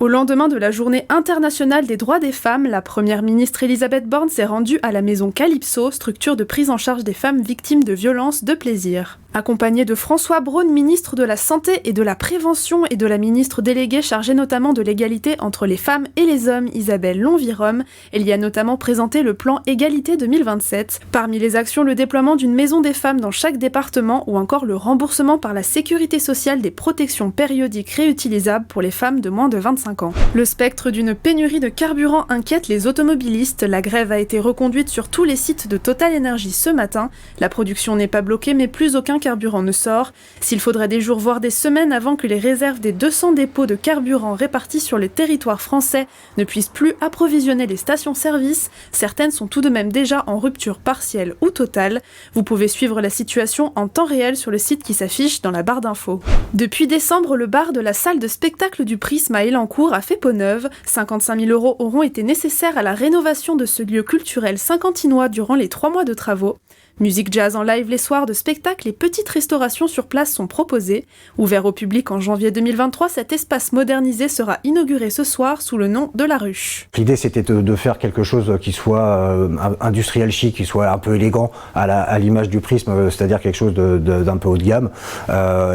Au lendemain de la Journée internationale des droits des femmes, la première ministre Elisabeth Borne s'est rendue à la maison Calypso, structure de prise en charge des femmes victimes de violences de plaisir. Accompagnée de François Braun, ministre de la Santé et de la Prévention, et de la ministre déléguée chargée notamment de l'égalité entre les femmes et les hommes, Isabelle Lonvirom, elle y a notamment présenté le plan Égalité 2027. Parmi les actions, le déploiement d'une maison des femmes dans chaque département ou encore le remboursement par la Sécurité sociale des protections périodiques réutilisables pour les femmes de moins de 25 ans. Le spectre d'une pénurie de carburant inquiète les automobilistes. La grève a été reconduite sur tous les sites de Total Energy ce matin. La production n'est pas bloquée, mais plus aucun carburant ne sort. S'il faudrait des jours voire des semaines avant que les réserves des 200 dépôts de carburant répartis sur le territoire français ne puissent plus approvisionner les stations-service, certaines sont tout de même déjà en rupture partielle ou totale. Vous pouvez suivre la situation en temps réel sur le site qui s'affiche dans la barre d'infos. Depuis décembre, le bar de la salle de spectacle du Prisme à Élancourt a fait peau neuve. 55 000 € auront été nécessaires à la rénovation de ce lieu culturel saint-quentinois durant les 3 mois de travaux. Musique jazz en live les soirs de spectacle et petites restaurations sur place sont proposées. Ouvert au public en janvier 2023, cet espace modernisé sera inauguré ce soir sous le nom de La Ruche. L'idée c'était de faire quelque chose qui soit industriel chic, qui soit un peu élégant à l'image du Prisme, c'est-à-dire quelque chose d'un peu haut de gamme.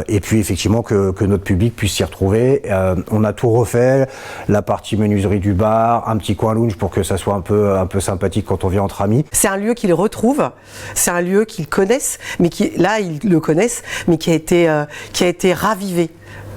Et puis effectivement que notre public puisse s'y retrouver. On a tout refait, la partie menuiserie du bar, un petit coin lounge pour que ça soit un peu sympathique quand on vient entre amis. C'est un lieu qu'ils retrouvent, c'est un lieu qu'ils connaissent, mais là ils le connaissent, mais qui a été ravivé.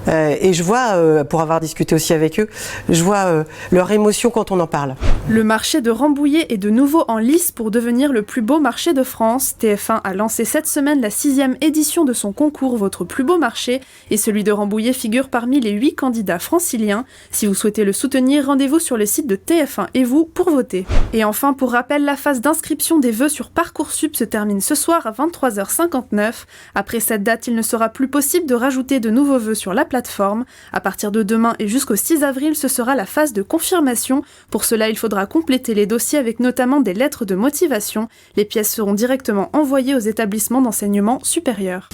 Et je vois, pour avoir discuté aussi avec eux, je vois leur émotion quand on en parle. Le marché de Rambouillet est de nouveau en lice pour devenir le plus beau marché de France. TF1 a lancé cette semaine la 6e édition de son concours Votre plus beau marché, et celui de Rambouillet figure parmi les 8 candidats franciliens. Si vous souhaitez le soutenir, rendez-vous sur le site de TF1 et vous pour voter. Et enfin, pour rappel, la phase d'inscription des vœux sur Parcoursup se termine ce soir à 23h59. Après cette date, il ne sera plus possible de rajouter de nouveaux vœux sur la plateforme. À partir de demain et jusqu'au 6 avril, ce sera la phase de confirmation. Pour cela, il faudra compléter les dossiers avec notamment des lettres de motivation. Les pièces seront directement envoyées aux établissements d'enseignement supérieur.